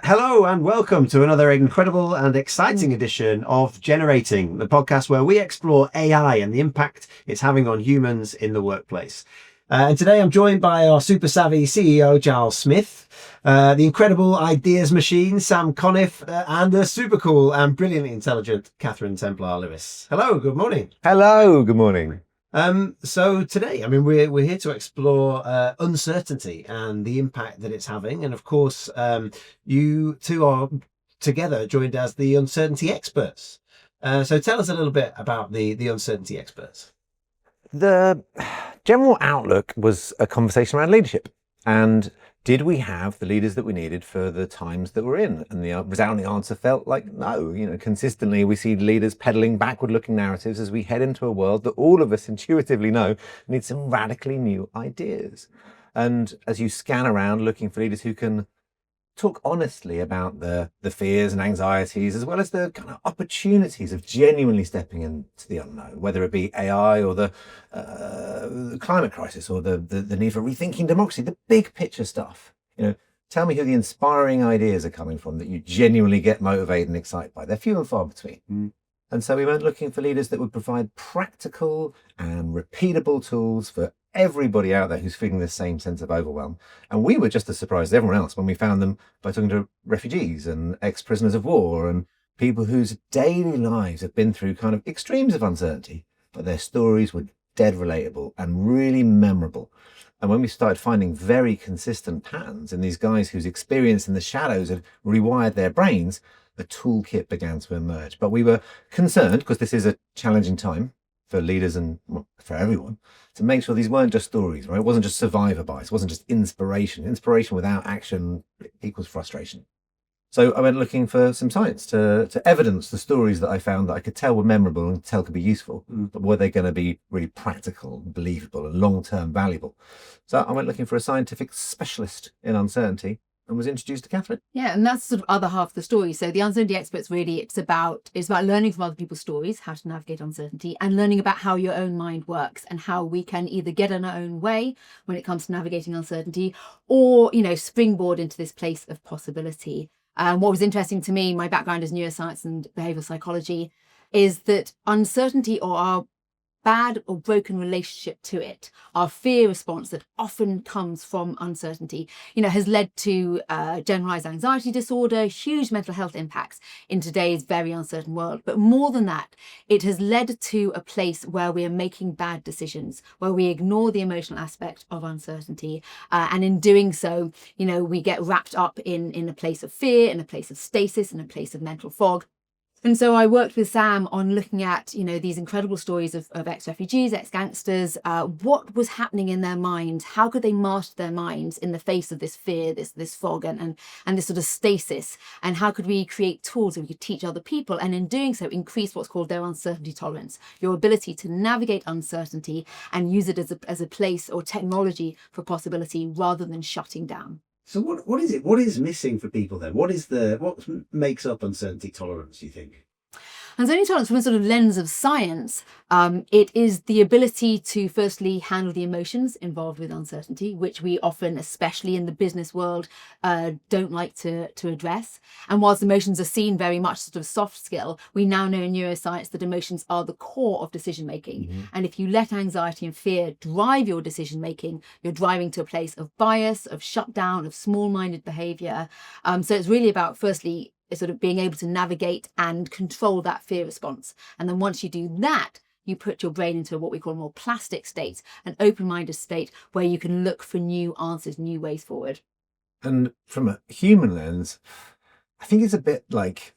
Hello and welcome to another incredible and exciting edition of Generating, the podcast where we explore AI and the impact it's having on humans in the workplace. And today I'm joined by our super savvy CEO, Giles Smith, the incredible ideas machine, Sam Conniff, and the super cool and brilliantly intelligent Katherine Templar Lewis. Hello, good morning. Hello, good morning. So today, we're here to explore uncertainty and the impact that it's having. And of course, you two are together joined as the uncertainty experts. So tell us a little bit about the uncertainty experts. The general outlook was a conversation around leadership. And did we have the leaders that we needed for the times that we're in? And the resounding answer felt like no. Consistently we see leaders peddling backward-looking narratives as we head into a world that all of us intuitively know needs some radically new ideas. And as you scan around looking for leaders who can talk honestly about the fears and anxieties, as well as the kind of opportunities of genuinely stepping into the unknown, whether it be AI or the climate crisis or the need for rethinking democracy, the big picture stuff. Tell me who the inspiring ideas are coming from that you genuinely get motivated and excited by. They're few and far between. And so we went looking for leaders that would provide practical and repeatable tools for everybody out there who's feeling the same sense of overwhelm. And we were just as surprised as everyone else when we found them by talking to refugees and ex-prisoners of war and people whose daily lives have been through kind of extremes of uncertainty, but their stories were dead relatable and really memorable. And when we started finding very consistent patterns in these guys whose experience in the shadows had rewired their brains, a toolkit began to emerge. But we were concerned, because this is a challenging time for leaders and for everyone, to make sure these weren't just stories, right? It wasn't just survivor bias, it wasn't just inspiration. Inspiration without action equals frustration. So I went looking for some science to evidence the stories that I found that I could tell were memorable and tell could be useful, but were they going to be really practical, believable and long-term valuable? So I went looking for a scientific specialist in uncertainty and was introduced to Katherine. Yeah, and that's sort of other half of the story. So the uncertainty experts really, it's about learning from other people's stories, how to navigate uncertainty, and learning about how your own mind works and how we can either get in our own way when it comes to navigating uncertainty, or springboard into this place of possibility. What was interesting to me, my background is neuroscience and behavioral psychology, is that uncertainty, or our bad or broken relationship to it, our fear response that often comes from uncertainty, has led to generalized anxiety disorder, huge mental health impacts in today's very uncertain world. But more than that, it has led to a place where we are making bad decisions, where we ignore the emotional aspect of uncertainty. And in doing so, we get wrapped up in a place of fear, in a place of stasis, in a place of mental fog. And so I worked with Sam on looking at, these incredible stories of ex-refugees, ex-gangsters, what was happening in their minds, how could they master their minds in the face of this fear, this fog and this sort of stasis, and how could we create tools that we could teach other people, and in doing so increase what's called their uncertainty tolerance, your ability to navigate uncertainty and use it as a place or technology for possibility rather than shutting down. So what is it? What is missing for people then? What makes up uncertainty tolerance, do you think? Uncertainty tolerance, from a sort of lens of science, it is the ability to firstly handle the emotions involved with uncertainty, which we often, especially in the business world, don't like to address. And whilst emotions are seen very much sort of soft skill, we now know in neuroscience that emotions are the core of decision making. Mm-hmm. And if you let anxiety and fear drive your decision making, you're driving to a place of bias, of shutdown, of small-minded behavior. So it's really about, firstly, sort of being able to navigate and control that fear response. And then once you do that, you put your brain into what we call a more plastic state, an open-minded state where you can look for new answers, new ways forward. And from a human lens, I think it's a bit like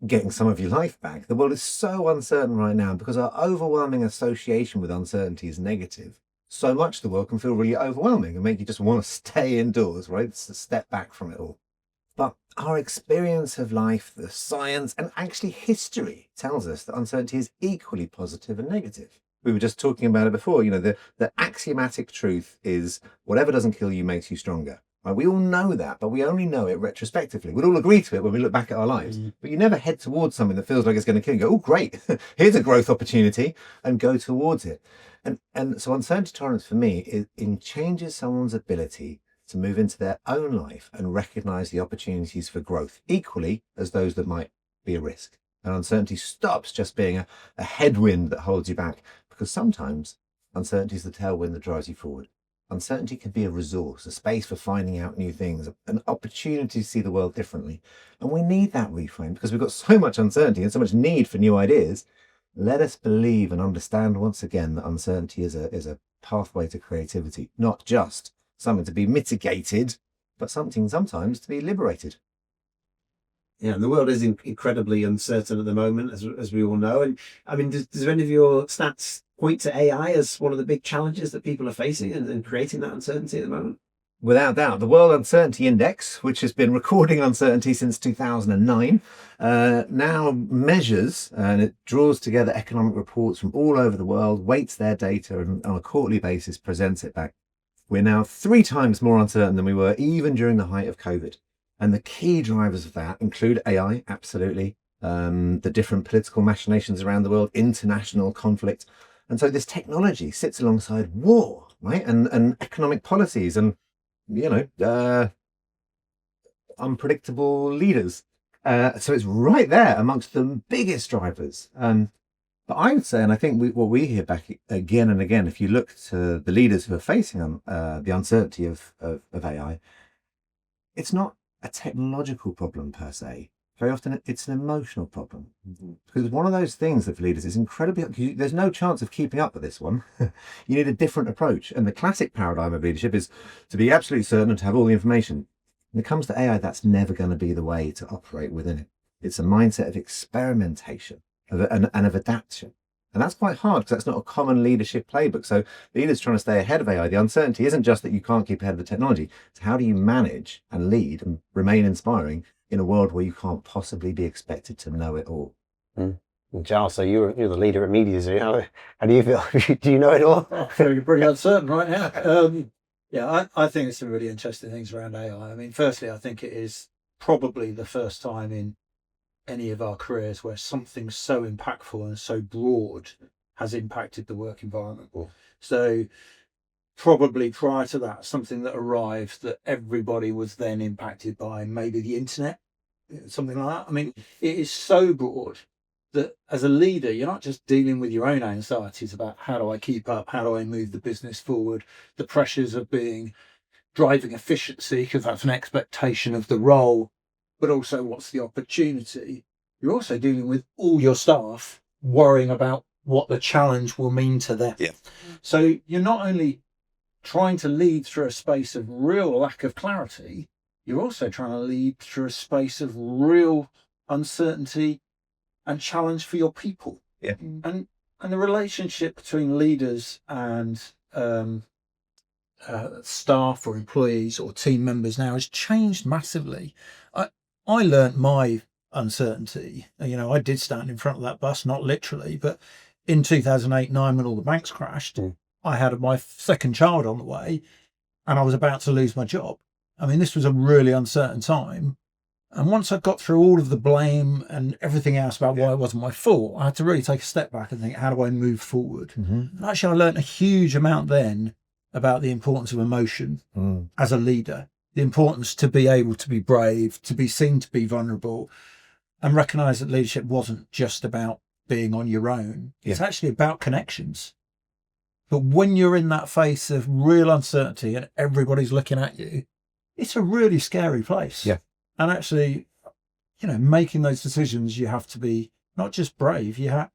getting some of your life back. The world is so uncertain right now because our overwhelming association with uncertainty is negative. So much the world can feel really overwhelming and make you just want to stay indoors, right? It's a step back from it all. But our experience of life, the science, and actually history tells us that uncertainty is equally positive and negative. We were just talking about it before. The axiomatic truth is whatever doesn't kill you makes you stronger. Right? We all know that, but we only know it retrospectively. We'd all agree to it when we look back at our lives. But you never head towards something that feels like it's going to kill you. Go, oh, great, here's a growth opportunity, and go towards it. And so uncertainty tolerance for me changes someone's ability to move into their own life and recognize the opportunities for growth equally as those that might be a risk. And uncertainty stops just being a headwind that holds you back, because sometimes uncertainty is the tailwind that drives you forward. Uncertainty can be a resource, a space for finding out new things, an opportunity to see the world differently. And we need that reframe because we've got so much uncertainty and so much need for new ideas. Let us believe and understand once again that uncertainty is a pathway to creativity, not just something to be mitigated, but something sometimes to be liberated. Yeah, the world is incredibly uncertain at the moment, as we all know. And I mean, does any of your stats point to AI as one of the big challenges that people are facing and creating that uncertainty at the moment? Without doubt, the World Uncertainty Index, which has been recording uncertainty since 2009, now measures and it draws together economic reports from all over the world, weights their data, and on a quarterly basis presents it back. We're now 3 times more uncertain than we were even during the height of COVID. And the key drivers of that include AI, absolutely, the different political machinations around the world, international conflict. And so this technology sits alongside war, right? And economic policies and, unpredictable leaders. So it's right there amongst the biggest drivers. But I would say, and I think what we hear back again and again, if you look to the leaders who are facing the uncertainty of AI, it's not a technological problem per se. Very often it's an emotional problem. Because one of those things that for leaders is incredibly, there's no chance of keeping up with this one. You need a different approach. And the classic paradigm of leadership is to be absolutely certain and to have all the information. When it comes to AI, that's never going to be the way to operate within it. It's a mindset of experimentation and of adaptation. And that's quite hard because that's not a common leadership playbook. So leaders trying to stay ahead of AI, the uncertainty isn't just that you can't keep ahead of the technology. It's how do you manage and lead and remain inspiring in a world where you can't possibly be expected to know it all. Giles, so you're the leader at Mediazoo. How do you feel? Do you know it all? I feel pretty uncertain right now. I think it's some really interesting things around AI. I mean, firstly, I think it is probably the first time in any of our careers where something so impactful and so broad has impacted the work environment. So probably prior to that, something that arrived that everybody was then impacted by, maybe the internet, something like that. I mean, it is so broad that as a leader, you're not just dealing with your own anxieties about how do I keep up, how do I move the business forward, the pressures of driving efficiency, because that's an expectation of the role, but also what's the opportunity. You're also dealing with all your staff worrying about what the challenge will mean to them. Yeah. So you're not only trying to lead through a space of real lack of clarity, you're also trying to lead through a space of real uncertainty and challenge for your people. Yeah. And the relationship between leaders and staff or employees or team members now has changed massively. I learnt my uncertainty. I did stand in front of that bus, not literally, but in 2008-9 when all the banks crashed, I had my second child on the way and I was about to lose my job. I mean, this was a really uncertain time. And once I got through all of the blame and everything else about why it wasn't my fault, I had to really take a step back and think, how do I move forward? And actually, I learned a huge amount then about the importance of emotion as a leader, the importance to be able to be brave, to be seen to be vulnerable, and recognise that leadership wasn't just about being on your own. It's actually about connections. But when you're in that face of real uncertainty and everybody's looking at you, it's a really scary place. Yeah. And actually, making those decisions, you have to be not just brave, you have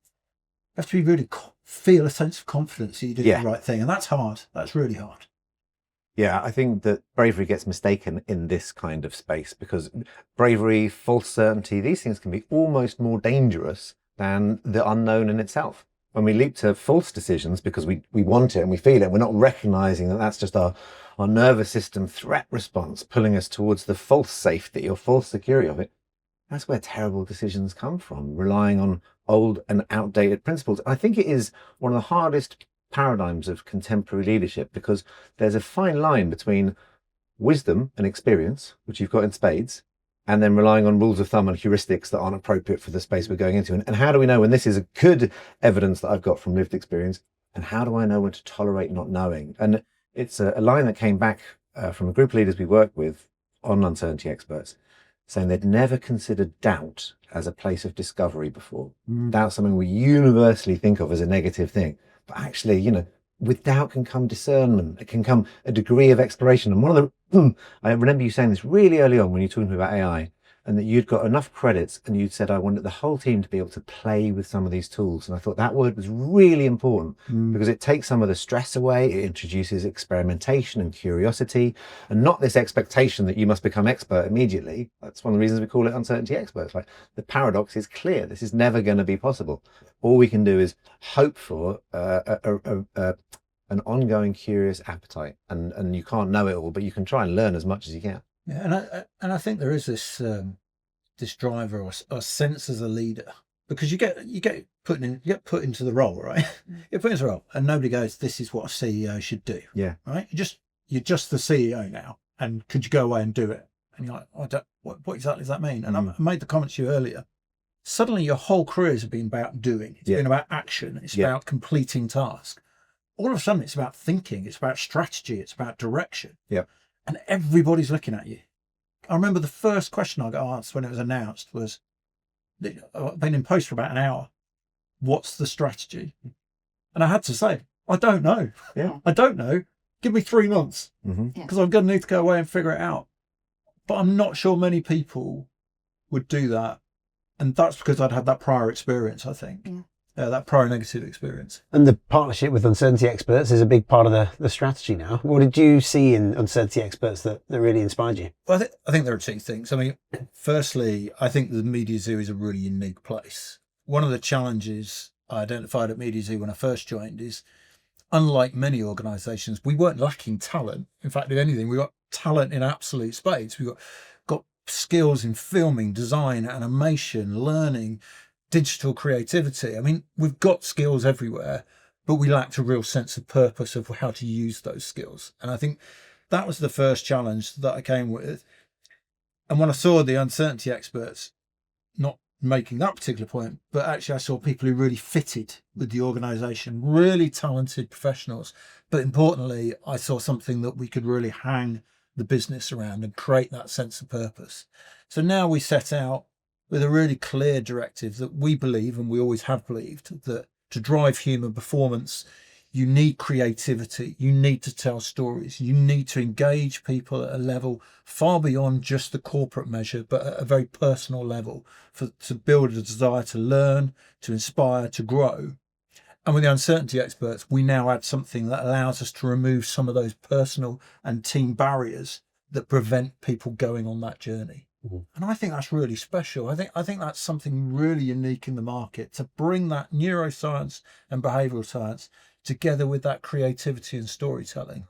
to be really feel a sense of confidence that you do the right thing. And that's hard. That's really hard. Yeah, I think that bravery gets mistaken in this kind of space because bravery, false certainty, these things can be almost more dangerous than the unknown in itself. When we leap to false decisions because we want it and we feel it, we're not recognizing that that's just our nervous system threat response pulling us towards the false safety or false security of it. That's where terrible decisions come from, relying on old and outdated principles. I think it is one of the hardest paradigms of contemporary leadership because there's a fine line between wisdom and experience, which you've got in spades, and then relying on rules of thumb and heuristics that aren't appropriate for the space we're going into. And how do we know when this is a good evidence that I've got from lived experience? And how do I know when to tolerate not knowing? And it's a line that came back from a group of leaders we work with on uncertainty experts, saying they'd never considered doubt as a place of discovery before. Doubt's something we universally think of as a negative thing, but actually, with doubt can come discernment. It can come a degree of exploration. And one of the, I remember you saying this really early on when you were talking about AI, and that you'd got enough credits and you'd said, I wanted the whole team to be able to play with some of these tools. And I thought that word was really important because it takes some of the stress away. It introduces experimentation and curiosity, and not this expectation that you must become expert immediately. That's one of the reasons we call it uncertainty experts. Like, the paradox is clear. This is never going to be possible. All we can do is hope for an ongoing curious appetite, and you can't know it all, but you can try and learn as much as you can. Yeah, and I think there is this driver or sense as a leader, because you get put into the role, right? You're put into the role, and nobody goes, "This is what a CEO should do." Yeah, right. You're just the CEO now, and could you go away and do it? And you're like, I don't. What exactly does that mean? And I made the comment to you earlier. Suddenly, your whole career has been about doing. It's been about action. It's about completing tasks. All of a sudden, it's about thinking. It's about strategy. It's about direction. Yeah. And everybody's looking at you. I remember the first question I got asked when it was announced was, I've been in post for about an hour. What's the strategy? And I had to say, I don't know. Yeah. I don't know. Give me 3 months because I'm going to need to go away and figure it out. But I'm not sure many people would do that. And that's because I'd had that prior experience, I think. Yeah. That prior negative experience. And the partnership with uncertainty experts is a big part of the strategy now. What did you see in uncertainty experts that really inspired you? Well, I think there are two things. I mean, firstly, I think the Mediazoo is a really unique place. One of the challenges I identified at Mediazoo when I first joined is, unlike many organisations, we weren't lacking talent. In fact, if anything, we got talent in absolute spades. We got skills in filming, design, animation, learning, digital creativity. I mean, we've got skills everywhere, but we lacked a real sense of purpose of how to use those skills. And I think that was the first challenge that I came with. And when I saw the uncertainty experts not making that particular point, but actually I saw people who really fitted with the organisation, really talented professionals. But importantly, I saw something that we could really hang the business around and create that sense of purpose. So now we set out with a really clear directive that we believe, and we always have believed, that to drive human performance, you need creativity, you need to tell stories, you need to engage people at a level far beyond just the corporate measure, but at a very personal level, to build a desire to learn, to inspire, to grow. And with the uncertainty experts, we now add something that allows us to remove some of those personal and team barriers that prevent people going on that journey. And I think that's really special. I think that's something really unique in the market, to bring that neuroscience and behavioural science together with that creativity and storytelling.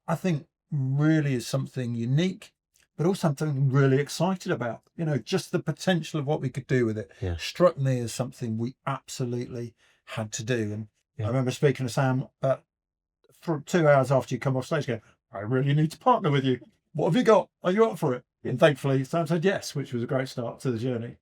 I think really is something unique, but also something really excited about. Just the potential of what we could do with it struck me as something we absolutely had to do. And I remember speaking to Sam for 2 hours after you come off stage, going, I really need to partner with you. What have you got? Are you up for it? And thankfully, Sam said yes, which was a great start to the journey.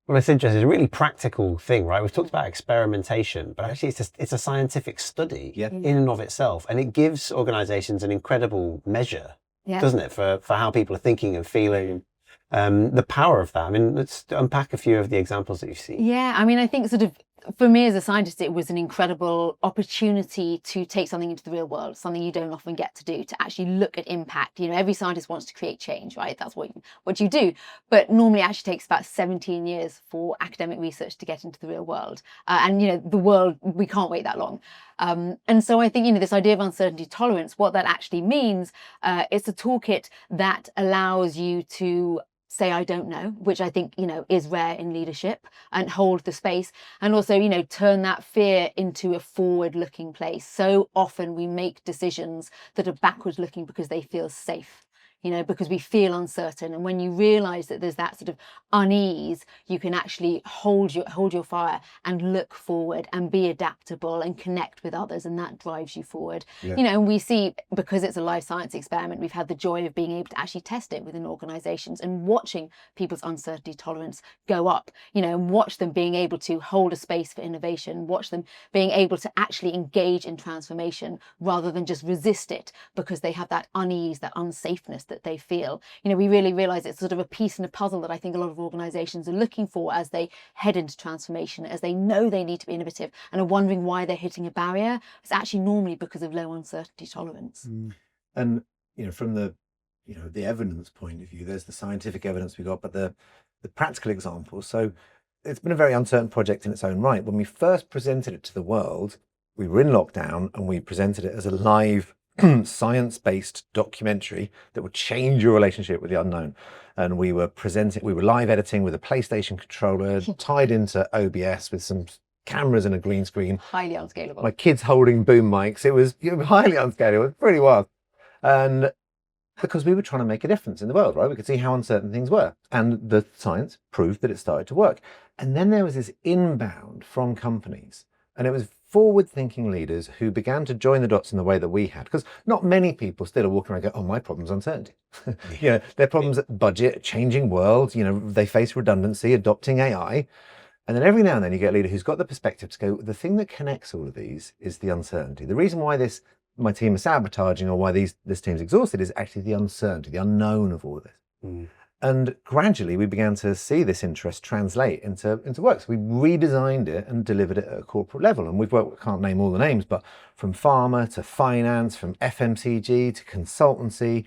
Well, it's interesting. It's a really practical thing, right? We've talked about experimentation, but actually it's a scientific study in and of itself. And it gives organisations an incredible measure, doesn't it, for how people are thinking and feeling. The power of that. I mean, let's unpack a few of the examples that you've seen. Yeah, I mean, I think sort of, for me as a scientist, it was an incredible opportunity to take something into the real world, something you don't often get to do, to actually look at impact. Every scientist wants to create change, right? That's what you do. But normally it actually takes about 17 years for academic research to get into the real world. And, the world, we can't wait that long. And so I think, this idea of uncertainty tolerance, what that actually means, it's a toolkit that allows you to say, I don't know, which I think, is rare in leadership, and hold the space, and also, turn that fear into a forward looking place. So often we make decisions that are backwards looking because they feel safe. because we feel uncertain. And when you realize that there's that sort of unease, you can actually hold your fire and look forward and be adaptable and connect with others, and that drives you forward. And we see, because it's a life science experiment, we've had the joy of being able to actually test it within organizations and watching people's uncertainty tolerance go up, and watch them being able to hold a space for innovation, watch them being able to actually engage in transformation rather than just resist it because they have that unease, that unsafeness that they feel. We really realize it's sort of a piece in a puzzle that I think a lot of organizations are looking for as they head into transformation, as they know they need to be innovative and are wondering why they're hitting a barrier. It's actually normally because of low uncertainty tolerance. And from the the evidence point of view, there's the scientific evidence we got, but the practical examples. So it's been a very uncertain project in its own right. When we first presented it to the world, we were in lockdown and we presented it as a live science-based documentary that would change your relationship with the unknown. And we were live editing with a PlayStation controller tied into OBS with some cameras and a green screen. Highly unscalable. My kids holding boom mics. It was highly unscalable. It was pretty wild. And because we were trying to make a difference in the world, right? We could see how uncertain things were. And the science proved that it started to work. And then there was this inbound from companies. And it was forward-thinking leaders who began to join the dots in the way that we had. Because not many people still are walking around and go, oh, my problem's uncertainty. Their problem's budget, changing world. They face redundancy, adopting AI. And then every now and then you get a leader who's got the perspective to go, the thing that connects all of these is the uncertainty. The reason why my team is sabotaging or why this team's exhausted is actually the uncertainty, the unknown of all of this. And gradually we began to see this interest translate into work. So we redesigned it and delivered it at a corporate level. And we've worked, I can't name all the names, but from pharma to finance, from FMCG to consultancy.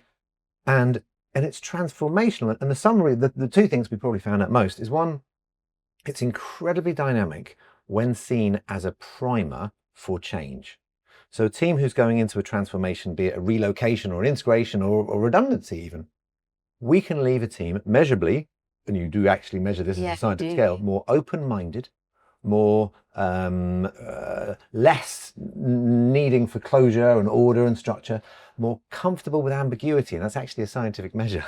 And it's transformational. And the summary, the two things we probably found out most is, one, it's incredibly dynamic when seen as a primer for change. So a team who's going into a transformation, be it a relocation or an integration or redundancy even, we can leave a team measurably, and you do actually measure this at a scientific scale, more open-minded, more less needing for closure and order and structure, more comfortable with ambiguity, and that's actually a scientific measure.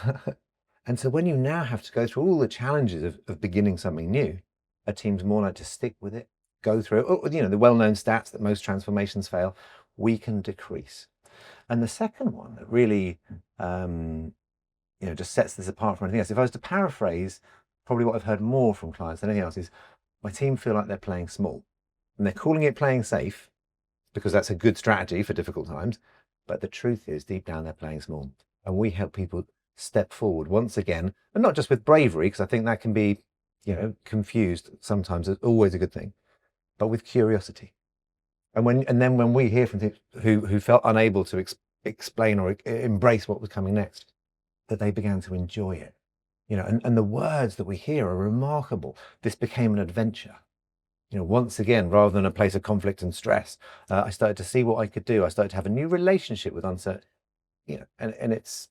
And so when you now have to go through all the challenges of beginning something new, a team's more likely to stick with it, go through it. The well-known stats that most transformations fail, we can decrease. And the second one that really just sets this apart from anything else, if I was to paraphrase probably what I've heard more from clients than anything else, is my team feel like they're playing small. And they're calling it playing safe because that's a good strategy for difficult times. But the truth is, deep down, they're playing small. And we help people step forward once again, and not just with bravery, because I think that can be confused sometimes. It's always a good thing, but with curiosity. And then when we hear from people who felt unable to explain or embrace what was coming next, that they began to enjoy it, and the words that we hear are remarkable. This became an adventure. Once again, rather than a place of conflict and stress, I started to see what I could do. I started to have a new relationship with uncertainty, and it's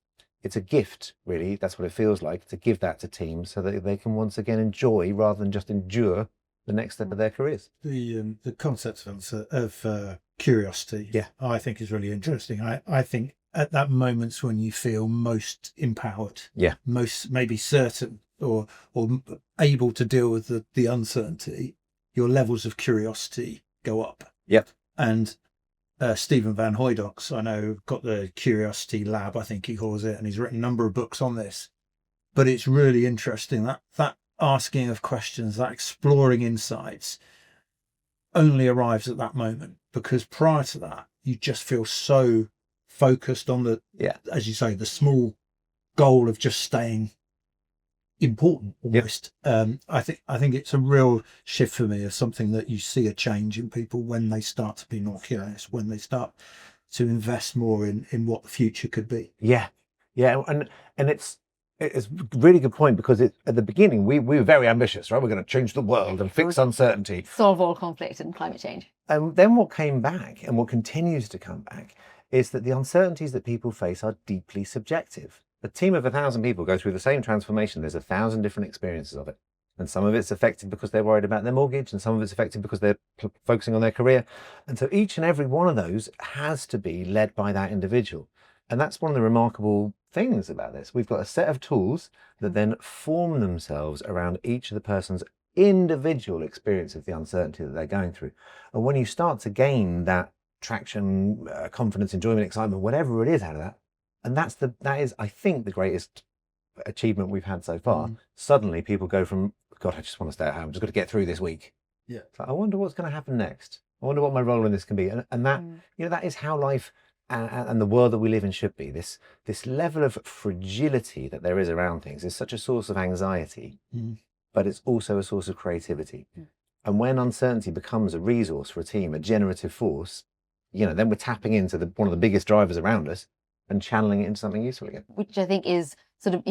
a gift, really. That's what it feels like, to give that to teams so that they can once again enjoy rather than just endure the next step of their careers. The concept of curiosity, I think is really interesting. I think at that moments when you feel most empowered, most maybe certain or able to deal with the uncertainty, your levels of curiosity go up. Yep. And Stephen Van Hooydonk, I know, got the Curiosity Lab, I think he calls it, and he's written a number of books on this. But it's really interesting that asking of questions, that exploring insights only arrives at that moment, because prior to that, you just feel so focused on as you say, the small goal of just staying important almost. I think it's a real shift for me of something that you see a change in people when they start to be more curious, when they start to invest more in what the future could be. And it's a really good point, because at the beginning we were very ambitious, right? We're going to change the world and fix uncertainty, solve all conflict and climate change. And then what came back and what continues to come back is that the uncertainties that people face are deeply subjective. A team of 1,000 people go through the same transformation. There's 1,000 different experiences of it. And some of it's affected because they're worried about their mortgage, and some of it's affected because they're focusing on their career. And so each and every one of those has to be led by that individual. And that's one of the remarkable things about this. We've got a set of tools that then form themselves around each of the person's individual experience of the uncertainty that they're going through. And when you start to gain that traction, confidence, enjoyment, excitement, whatever it is out of that, and that is, I think, the greatest achievement we've had so far. Suddenly people go from, God, I just want to stay at home, just got to get through this week. Yeah. It's like, I wonder what's going to happen next. I wonder what my role in this can be. And that, that is how life and the world that we live in should be. This level of fragility that there is around things is such a source of anxiety, but it's also a source of creativity. And when uncertainty becomes a resource for a team, a generative force, then we're tapping into one of the biggest drivers around us and channeling it into something useful again. Which I think is sort of,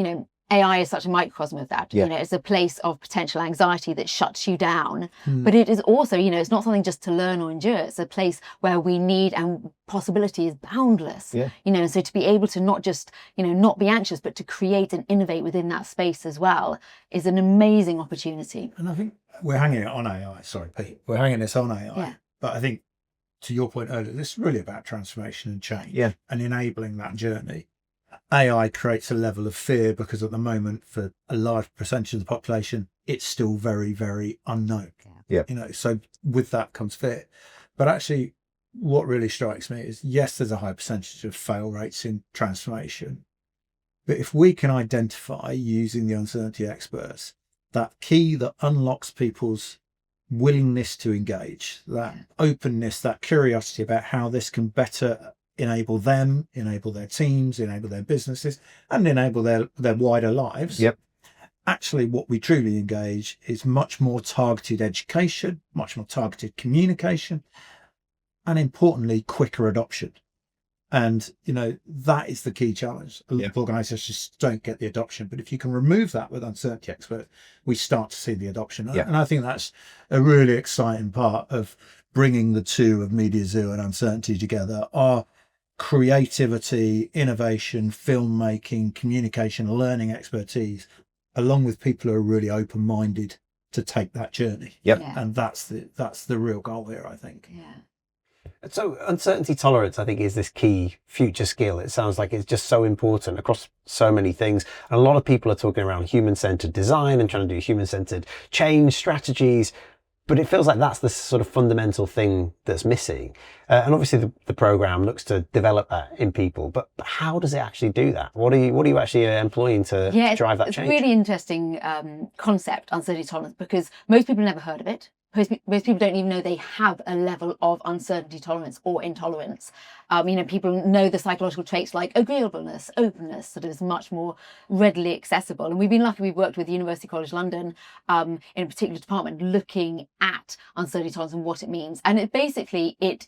AI is such a microcosm of that. Yeah. It's a place of potential anxiety that shuts you down. But it is also, it's not something just to learn or endure. It's a place where we need, and possibility is boundless. Yeah. So to be able to not just, not be anxious, but to create and innovate within that space as well is an amazing opportunity. And I think we're hanging it on AI. Sorry, Pete. We're hanging this on AI. Yeah. But I think, to your point earlier, this is really about transformation and change and enabling that journey. AI creates a level of fear because at the moment, for a large percentage of the population, it's still very, very unknown. Yeah. So with that comes fear. But actually, what really strikes me is, yes, there's a high percentage of fail rates in transformation. But if we can identify, using the uncertainty experts, that key that unlocks people's willingness to engage, that openness, that curiosity about how this can better enable them, enable their teams, enable their businesses, and enable their wider lives. Yep. Actually, what we truly engage is much more targeted education, much more targeted communication, and importantly, quicker adoption. And, that is the key challenge. A lot of organisations don't get the adoption. But if you can remove that with uncertainty expert, we start to see the adoption. Yeah. And I think that's a really exciting part of bringing the two of Mediazoo and uncertainty together. Our creativity, innovation, filmmaking, communication, learning expertise, along with people who are really open-minded to take that journey. Yep. Yeah. And that's the real goal here, I think. Yeah. So uncertainty tolerance, I think, is this key future skill. It sounds like it's just so important across so many things. And a lot of people are talking around human-centered design and trying to do human-centered change strategies. But it feels like that's the sort of fundamental thing that's missing. And obviously the program looks to develop that in people. But how does it actually do that? What are you actually employing to drive that change? It's a really interesting concept, uncertainty tolerance, because most people never heard of it. Most people don't even know they have a level of uncertainty tolerance or intolerance. People know the psychological traits like agreeableness, openness, sort of is much more readily accessible. And we've been lucky, we've worked with University College London in a particular department looking at uncertainty tolerance and what it means. And it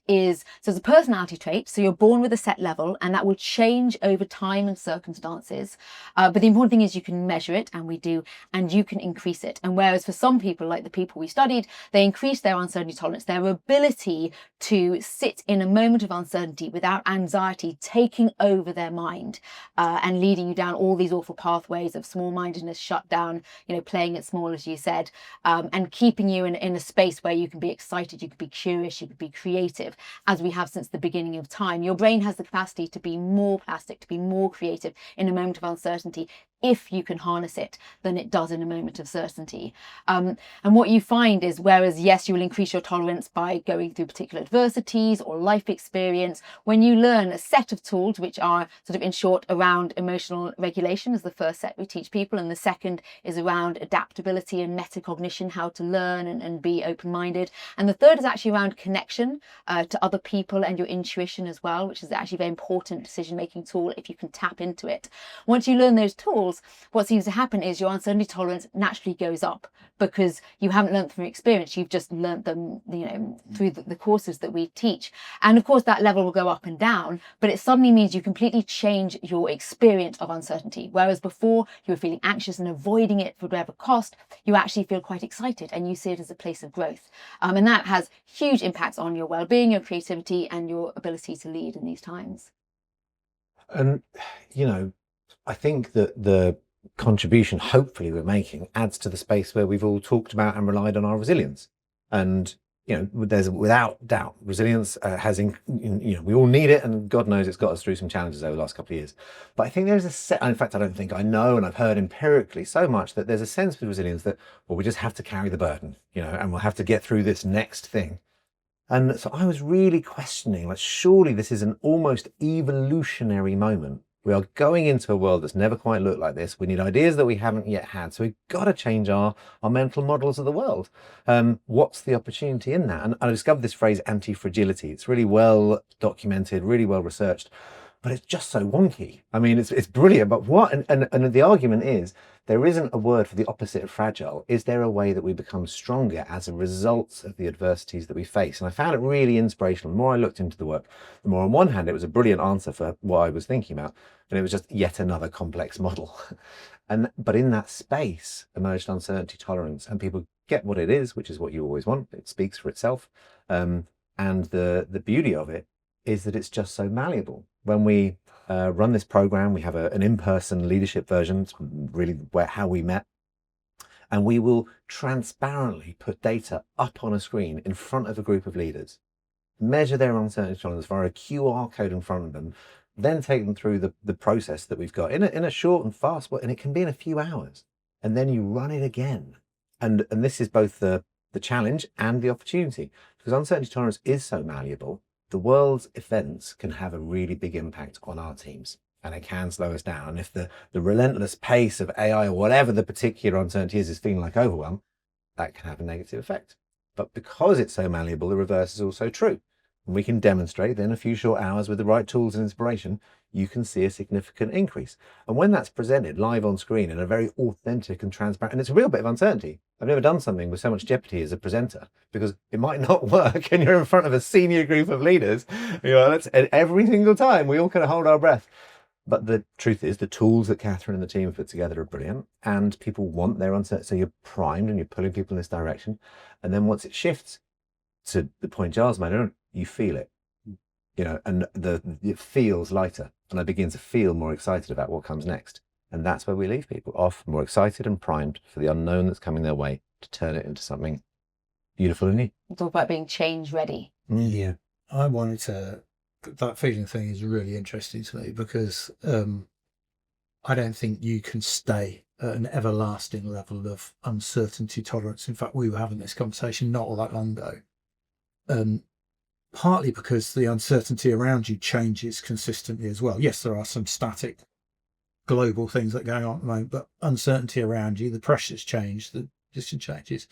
is, so it's a personality trait. So you're born with a set level and that will change over time and circumstances. But the important thing is you can measure it, and we do, and you can increase it. And whereas for some people, like the people we studied, they increase their uncertainty tolerance, their ability to sit in a moment of uncertainty without anxiety taking over their mind and leading you down all these awful pathways of small-mindedness, shut down, playing it small, as you said, and keeping you in a space where you can be excited, you could be curious, you could be creative, as we have since the beginning of time. Your brain has the capacity to be more plastic, to be more creative in a moment of uncertainty, if you can harness it, than it does in a moment of certainty. And what you find is, whereas yes, you will increase your tolerance by going through particular adversities or life experience, when you learn a set of tools, which are sort of in short around emotional regulation as the first set we teach people, and the second is around adaptability and metacognition, how to learn and be open-minded, and the third is actually around connection to other people and your intuition as well, which is actually a very important decision-making tool if you can tap into it. Once you learn those tools, what seems to happen is your uncertainty tolerance naturally goes up, because you haven't learned from experience, you've just learned them through the courses that we teach. And of course that level will go up and down, but it suddenly means you completely change your experience of uncertainty. Whereas before you were feeling anxious and avoiding it for whatever cost, you actually feel quite excited and you see it as a place of growth. And that has huge impacts on your well-being, your creativity, and your ability to lead in these times. And I think that the contribution hopefully we're making adds to the space where we've all talked about and relied on our resilience. And there's without doubt resilience we all need it, and God knows it's got us through some challenges over the last couple of years. But I think there's in fact, I don't think I know, and I've heard empirically so much that there's a sense of resilience that, well, we just have to carry the burden, and we'll have to get through this next thing. And so I was really questioning, like, surely this is an almost evolutionary moment. We are going into a world that's never quite looked like this. We need ideas that we haven't yet had. So we've got to change our mental models of the world. What's the opportunity in that? And I discovered this phrase, anti-fragility. It's really well documented, really well researched, but it's just so wonky. I mean, it's brilliant, but what? And the argument is, there isn't a word for the opposite of fragile. Is there a way that we become stronger as a result of the adversities that we face? And I found it really inspirational. The more I looked into the work, the more on one hand, it was a brilliant answer for what I was thinking about. And it was just yet another complex model. But in that space emerged uncertainty tolerance, and people get what it is, which is what you always want. It speaks for itself. And the beauty of it is that it's just so malleable. When we run this program, we have an in-person leadership version. It's really how we met. And we will transparently put data up on a screen in front of a group of leaders, measure their uncertainty tolerance via a QR code in front of them, then take them through the process that we've got in a short and fast way, and it can be in a few hours. And then you run it again. And this is both the challenge and the opportunity, because uncertainty tolerance is so malleable. The world's events can have a really big impact on our teams, and it can slow us down. And if the relentless pace of AI or whatever the particular uncertainty is feeling like overwhelm, that can have a negative effect. But because it's so malleable, the reverse is also true. And we can demonstrate that in a few short hours with the right tools and inspiration, you can see a significant increase. And when that's presented live on screen in a very authentic and transparent, and it's a real bit of uncertainty. I've never done something with so much jeopardy as a presenter, because it might not work and you're in front of a senior group of leaders. And every single time we all kind of hold our breath. But the truth is, the tools that Katherine and the team have put together are brilliant, and people want their uncertainty. So you're primed and you're pulling people in this direction. And then once it shifts to the point Giles made, you feel it, and it feels lighter. And I begin to feel more excited about what comes next. And that's where we leave people off more excited and primed for the unknown that's coming their way, to turn it into something beautiful and new. Talk about being change ready. Yeah. I wanted to, that feeling thing is really interesting to me, because I don't think you can stay at an everlasting level of uncertainty tolerance. In fact, we were having this conversation not all that long ago. Partly because the uncertainty around you changes consistently as well. Yes, there are some static global things that are going on at the moment, but uncertainty around you, the pressures change, the distance changes.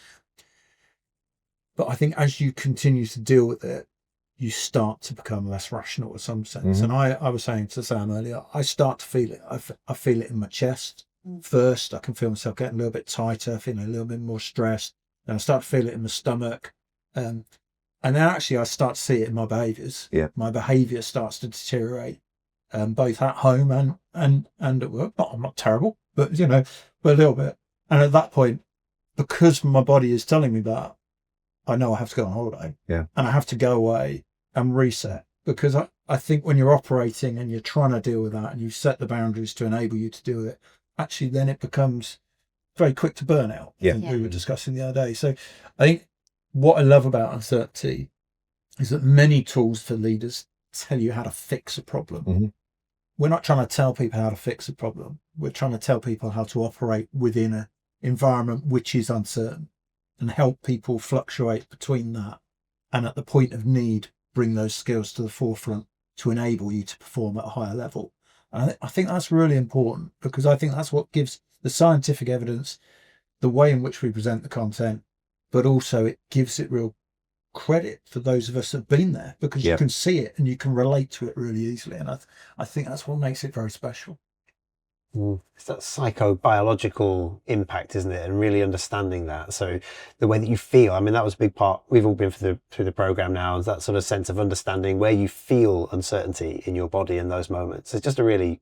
But I think as you continue to deal with it, you start to become less rational in some sense. Mm-hmm. And I was saying to Sam earlier, I start to feel it. I feel it in my chest first. I can feel myself getting a little bit tighter, feeling a little bit more stressed. Then I start to feel it in my stomach. And then actually I start to see it in my behaviours. Yeah. My behaviour starts to deteriorate, both at home and at work. I'm not terrible, but a little bit. And at that point, because my body is telling me that, I know I have to go on holiday. Yeah. And I have to go away and reset, because I think when you're operating and you're trying to deal with that and you set the boundaries to enable you to do it, actually then it becomes very quick to burn out. Yeah. We were discussing the other day. So I think what I love about uncertainty is that many tools for leaders tell you how to fix a problem. Mm-hmm. We're not trying to tell people how to fix a problem. We're trying to tell people how to operate within an environment which is uncertain, and help people fluctuate between that, and at the point of need, bring those skills to the forefront to enable you to perform at a higher level. And I think that's really important, because I think that's what gives the scientific evidence, the way in which we present the content, but also it gives it real credit for those of us that have been there, because you can see it and you can relate to it really easily. And I think that's what makes it very special. It's that psychobiological impact, isn't it? And really understanding that. So the way that you feel, I mean, that was a big part. We've all been through the program now, is that sort of sense of understanding where you feel uncertainty in your body in those moments. It's just a really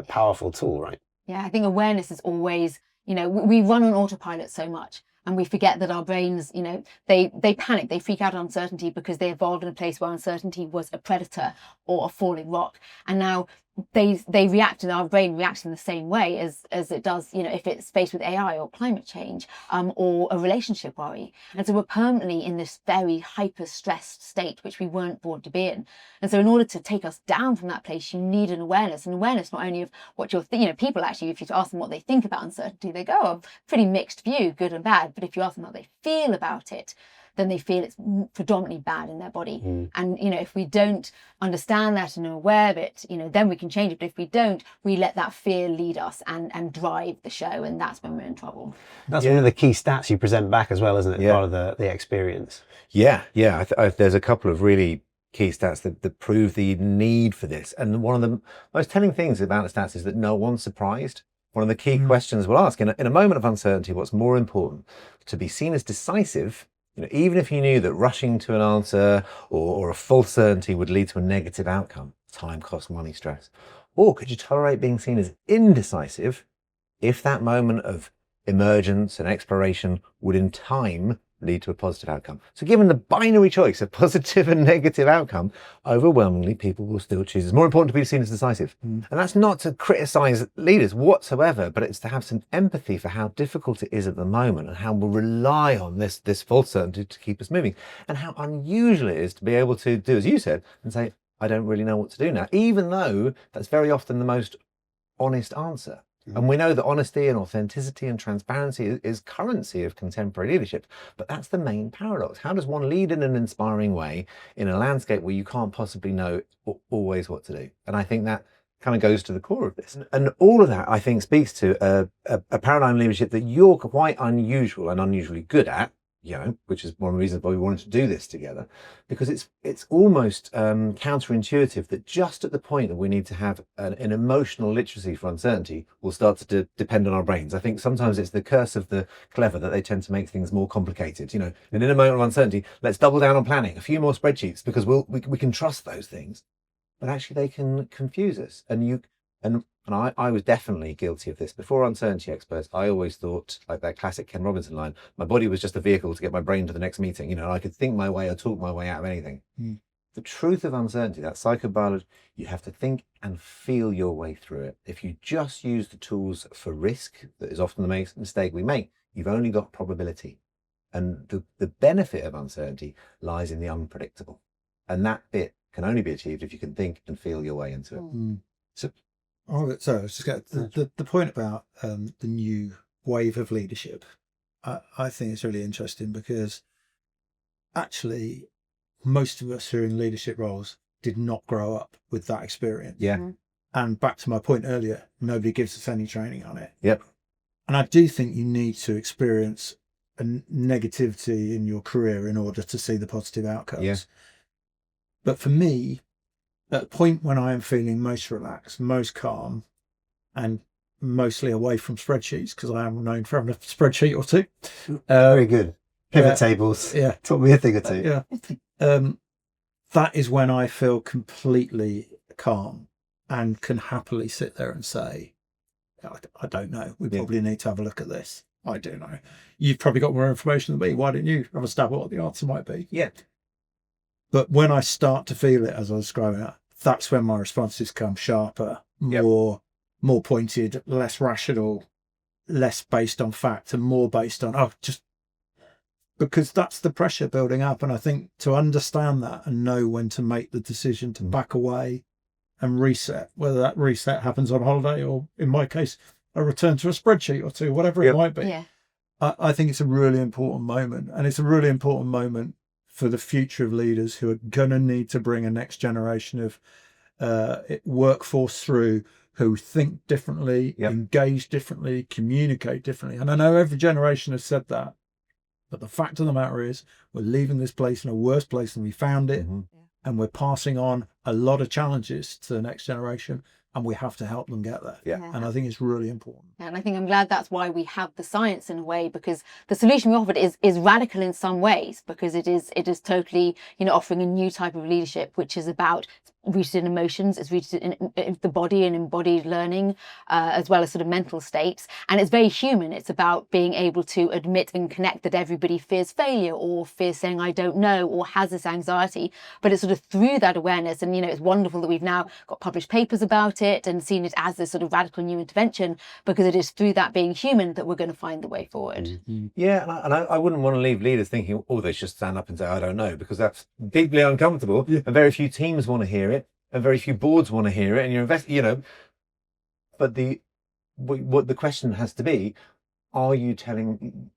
powerful tool, right? Yeah, I think awareness is always, we run on autopilot so much. And we forget that our brains, they panic, they freak out at uncertainty because they evolved in a place where uncertainty was a predator or a falling rock. And now they react, and our brain reacts in the same way as it does, if it's faced with AI or climate change, or a relationship worry. And so we're permanently in this very hyper stressed state, which we weren't born to be in. And so in order to take us down from that place, you need an awareness not only of what you're people actually, if you ask them what they think about uncertainty, they go, oh, pretty mixed view, good and bad. But if you ask them how they feel about it, then they feel it's predominantly bad in their body. And if we don't understand that and are aware of it, then we can change it. But if we don't, we let that fear lead us and drive the show, and that's when we're in trouble. That's one of the key stats you present back as well, isn't it? Part of the experience. Yeah. There's a couple of really key stats that prove the need for this. And one of the most telling things about the stats is that no one's surprised. One of the key questions we'll ask in a moment of uncertainty, what's more important, to be seen as decisive, even if you knew that rushing to an answer or a false certainty would lead to a negative outcome, time, cost, money, stress, or could you tolerate being seen as indecisive if that moment of emergence and exploration would in time lead to a positive outcome? So given the binary choice of positive and negative outcome, overwhelmingly people will still choose. It's more important to be seen as decisive. And that's not to criticize leaders whatsoever, but it's to have some empathy for how difficult it is at the moment and how we'll rely on this false certainty to keep us moving, and how unusual it is to be able to do as you said and say, I don't really know what to do now, even though that's very often the most honest answer. And we know that honesty and authenticity and transparency is currency of contemporary leadership. But that's the main paradox. How does one lead in an inspiring way in a landscape where you can't possibly know always what to do? And I think that kind of goes to the core of this. And all of that, I think, speaks to a paradigm leadership that you're quite unusual and unusually good at, which is one of the reasons why we wanted to do this together, because it's almost counterintuitive that just at the point that we need to have an emotional literacy for uncertainty, we'll start to depend on our brains. I think sometimes it's the curse of the clever that they tend to make things more complicated. And in a moment of uncertainty, let's double down on planning, a few more spreadsheets, because we can trust those things, but actually they can confuse us. And I was definitely guilty of this. Before Uncertainty Experts, I always thought, like that classic Ken Robinson line, my body was just a vehicle to get my brain to the next meeting. I could think my way or talk my way out of anything. The truth of uncertainty, that psychobiology, you have to think and feel your way through it. If you just use the tools for risk, that is often the mistake we make, you've only got probability. And the benefit of uncertainty lies in the unpredictable. And that bit can only be achieved if you can think and feel your way into it. So I was just got the point about the new wave of leadership. I think it's really interesting because actually most of us who are in leadership roles did not grow up with that experience. Yeah. And back to my point earlier, nobody gives us any training on it. Yep. And I do think you need to experience a negativity in your career in order to see the positive outcomes. Yeah. But for me, at the point when I am feeling most relaxed, most calm, and mostly away from spreadsheets, because I am known for having a spreadsheet or two. Very good. Pivot tables. Yeah. Taught me a thing or two. Yeah. That is when I feel completely calm and can happily sit there and say, I don't know. We probably need to have a look at this. I do know. You've probably got more information than me. Why didn't you have a stab at what the answer might be? Yeah. But when I start to feel it, as I was describing it, that's when my responses come sharper, more pointed, less rational, less based on fact, and more based on just because that's the pressure building up. And I think to understand that and know when to make the decision to back away and reset, whether that reset happens on holiday or, in my case, a return to a spreadsheet or two, whatever it might be. Yeah. I think it's a really important moment, and it's a really important moment for the future of leaders who are going to need to bring a next generation of workforce through, who think differently, engage differently, communicate differently. And I know every generation has said that, but the fact of the matter is we're leaving this place in a worse place than we found it, and we're passing on a lot of challenges to the next generation, and we have to help them get there. And I think it's really important. And I think I'm glad that's why we have the science in a way, because the solution we offered is radical in some ways, because it is totally, offering a new type of leadership, which is about rooted in emotions, it's rooted in the body and embodied learning, as well as sort of mental states. And it's very human. It's about being able to admit and connect that everybody fears failure or fears saying I don't know or has this anxiety. But it's sort of through that awareness, and it's wonderful that we've now got published papers about it and seen it as this sort of radical new intervention, because it is through that being human that we're going to find the way forward. Mm-hmm. Yeah, and I wouldn't want to leave leaders thinking, oh, they should stand up and say I don't know, because that's deeply uncomfortable, and very few teams want to hear it, and very few boards want to hear it, and you're but what the question has to be, are you telling,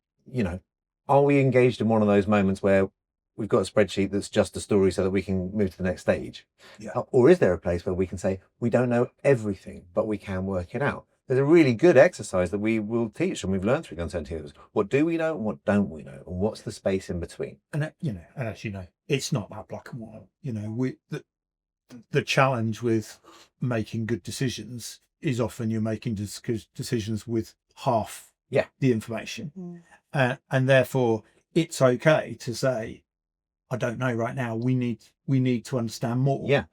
are we engaged in one of those moments where we've got a spreadsheet that's just a story so that we can move to the next stage? Yeah. Or is there a place where we can say, we don't know everything, but we can work it out? There's a really good exercise that we will teach, and we've learned through uncertainty. What do we know and what don't we know? And what's the space in between? And, and as you know, it's not that black and white. The challenge with making good decisions is often you're making decisions with half the information. And therefore it's okay to say, I don't know right now. We need to understand more. Yeah.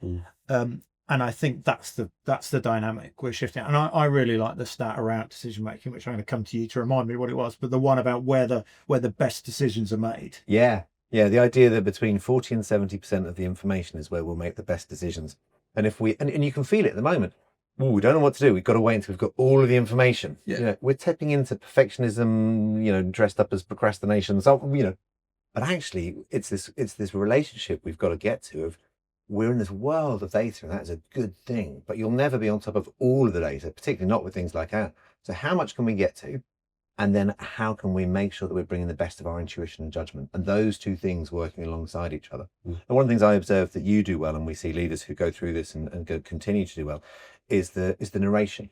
And I think that's the dynamic we're shifting. And I really like the stat around decision making, which I'm going to come to you to remind me what it was, but the one about where the best decisions are made. Yeah. Yeah. The idea that between 40 and 70% of the information is where we'll make the best decisions. And if and you can feel it at the moment. Oh, we don't know what to do. We've got to wait until we've got all of the information. Yeah. We're tapping into perfectionism, dressed up as procrastination. So, but actually it's this relationship we've got to get to of, we're in this world of data, and that is a good thing, but you'll never be on top of all of the data, particularly not with things like that. So how much can we get to? And then how can we make sure that we're bringing the best of our intuition and judgment, and those two things working alongside each other? And one of the things I observe that you do well, and we see leaders who go through this and continue to do well, is the narration.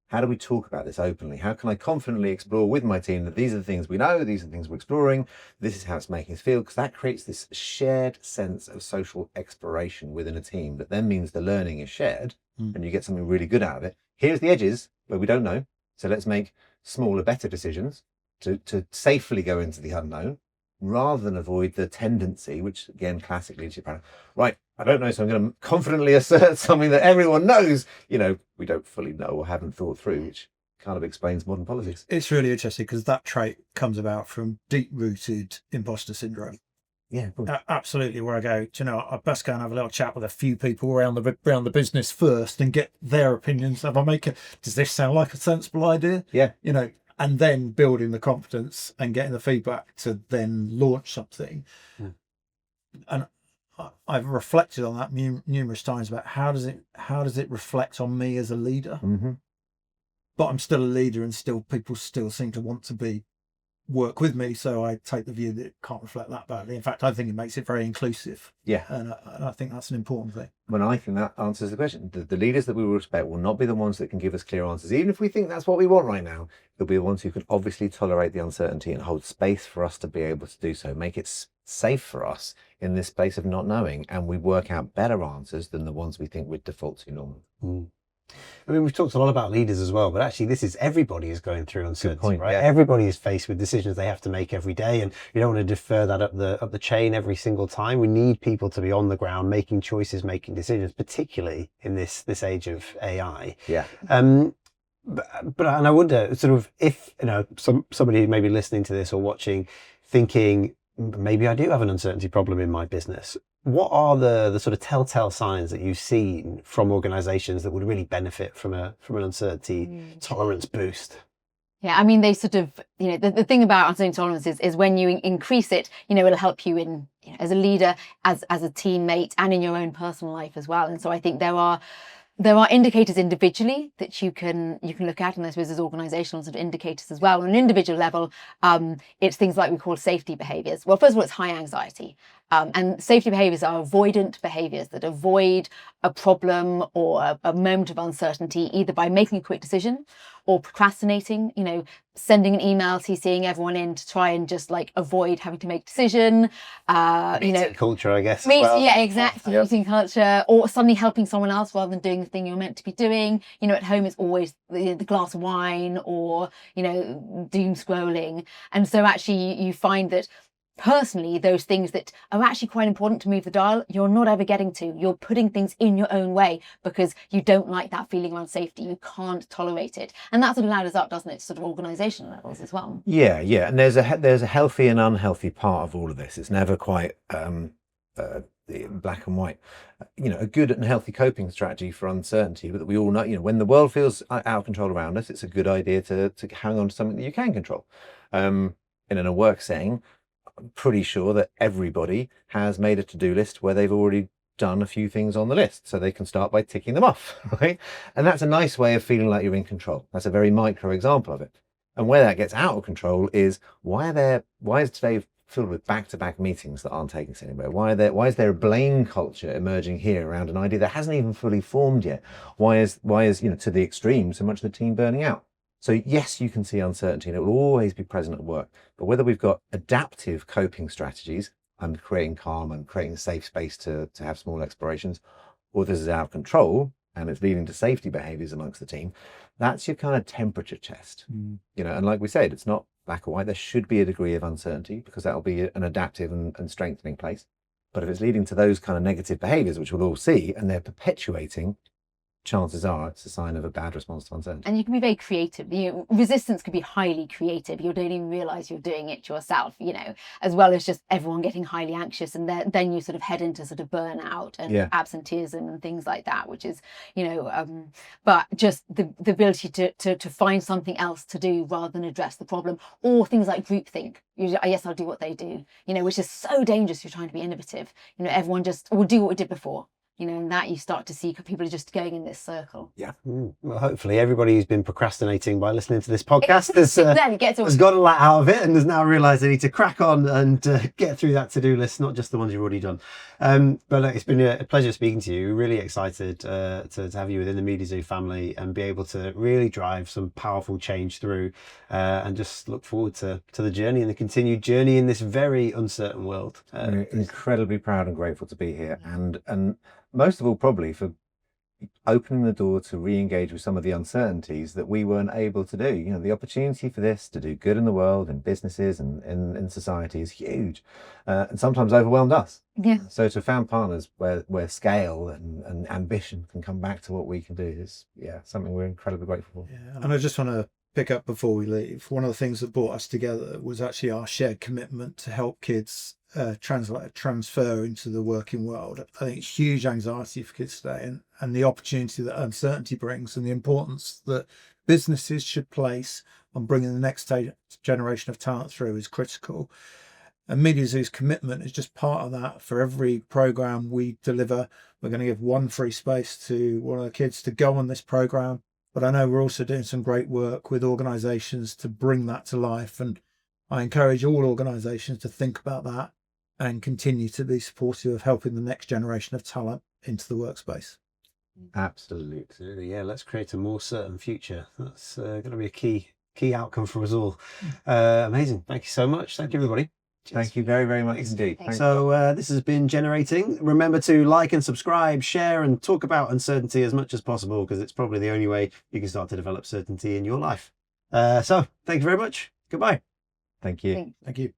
How do we talk about this openly? How can I confidently explore with my team that these are the things we know, these are the things we're exploring, this is how it's making us feel? Because that creates this shared sense of social exploration within a team that then means the learning is shared and you get something really good out of it. Here's the edges where we don't know. So let's make smaller, better decisions to safely go into the unknown, rather than avoid the tendency, which again, classic leadership pattern, right, I don't know, so I'm going to confidently assert something that everyone knows, we don't fully know or haven't thought through, which kind of explains modern politics. It's really interesting because that trait comes about from deep-rooted imposter syndrome. Yeah, absolutely. Where I go, I best go and have a little chat with a few people around the business first and get their opinions. Does this sound like a sensible idea? Yeah. And then building the confidence and getting the feedback to then launch something. Yeah. And I've reflected on that numerous times about how does it reflect on me as a leader? Mm-hmm. But I'm still a leader, and people still seem to want to work with me. So I take the view that it can't reflect that badly. In fact, I think it makes it very inclusive. Yeah. And I think that's an important thing. Well, I think that answers the question. The leaders that we will respect will not be the ones that can give us clear answers. Even if we think that's what we want right now, they'll be the ones who can obviously tolerate the uncertainty and hold space for us to be able to do so, make it safe for us in this space of not knowing, and we work out better answers than the ones we think we'd default to normally. I mean, we've talked a lot about leaders as well, but actually everybody is going through uncertainty, right? Yeah. Everybody is faced with decisions they have to make every day, and you don't want to defer that up the chain every single time. We need people to be on the ground, making choices, making decisions, particularly in this age of AI. Yeah. But I wonder, sort of, if somebody maybe listening to this or watching, thinking maybe I do have an uncertainty problem in my business. What are the sort of telltale signs that you've seen from organisations that would really benefit from an uncertainty tolerance boost? Yeah, I mean, they sort of, the thing about uncertainty tolerance is when you increase it, it'll help you in as a leader, as a teammate, and in your own personal life as well. And so I think there are indicators individually that you can look at, and I suppose there's organisational sort of indicators as well. On an individual level, it's things like we call safety behaviours. Well, first of all, it's high anxiety. And safety behaviours are avoidant behaviours that avoid a problem or a moment of uncertainty, either by making a quick decision or procrastinating, sending an email, CCing everyone in to try and just avoid having to make a decision. Meeting culture, I guess. Yeah, exactly. Yep. Meeting culture, or suddenly helping someone else rather than doing the thing you're meant to be doing. At home it's always the glass of wine or, doom scrolling. And so actually you find that personally, those things that are actually quite important to move the dial, you're not ever getting to. You're putting things in your own way because you don't like that feeling around safety. You can't tolerate it. And that sort of ladders up, doesn't it, to sort of organisational levels as well. Yeah. And there's a healthy and unhealthy part of all of this. It's never quite black and white. A good and healthy coping strategy for uncertainty, but that we all know, when the world feels out of control around us, it's a good idea to hang on to something that you can control. In a work setting, I'm pretty sure that everybody has made a to-do list where they've already done a few things on the list, so they can start by ticking them off, right? And that's a nice way of feeling like you're in control. That's a very micro example of it. And where that gets out of control is why is today filled with back-to-back meetings that aren't taking us anywhere? Why is there a blame culture emerging here around an idea that hasn't even fully formed yet? Why is to the extreme so much of the team burning out? So yes, you can see uncertainty and it will always be present at work, but whether we've got adaptive coping strategies and creating calm and creating a safe space to have small explorations, or this is out of control and it's leading to safety behaviors amongst the team, that's your kind of temperature test. And like we said, it's not black or white. There should be a degree of uncertainty because that'll be an adaptive and strengthening place. But if it's leading to those kind of negative behaviors, which we'll all see, and they're perpetuating, chances are it's a sign of a bad response to uncertainty. And you can be very creative. Resistance can be highly creative. You don't even realise you're doing it yourself, as well as just everyone getting highly anxious. And then you sort of head into sort of burnout and absenteeism and things like that, which is, but just the ability to find something else to do rather than address the problem, or things like groupthink. Yes, I'll do what they do, which is so dangerous if you're trying to be innovative. Everyone just will do what we did before. And that you start to see people are just going in this circle. Yeah. Well, hopefully everybody who's been procrastinating by listening to this podcast has got a lot out of it and has now realised they need to crack on and get through that to-do list, not just the ones you've already done. But look, it's been a pleasure speaking to you. Really excited to have you within the Mediazoo family and be able to really drive some powerful change through and just look forward to the journey and the continued journey in this very uncertain world. We're incredibly proud and grateful to be here, and most of all probably for opening the door to re-engage with some of the uncertainties that we weren't able to do. The opportunity for this to do good in the world, in businesses and in society is huge, and sometimes overwhelmed us. Yeah. So to have found partners where scale and ambition can come back to what we can do is something we're incredibly grateful for. Yeah, and I just want to pick up before we leave. One of the things that brought us together was actually our shared commitment to help kids transfer into the working world. I think it's huge anxiety for kids today, and the opportunity that uncertainty brings, and the importance that businesses should place on bringing the next generation of talent through is critical. And Mediazoo's commitment is just part of that. For every program we deliver, we're going to give one free space to one of the kids to go on this program. But I know we're also doing some great work with organisations to bring that to life. And I encourage all organisations to think about that and continue to be supportive of helping the next generation of talent into the workspace. Absolutely. Yeah, let's create a more certain future. That's going to be a key outcome for us all. Amazing. Thank you so much. Thank you, everybody. Cheers. Thank you very, very much indeed. So this has been Generating. Remember to like and subscribe, share and talk about uncertainty as much as possible, because it's probably the only way you can start to develop certainty in your life. So thank you very much. Goodbye. Thank you. Thank you.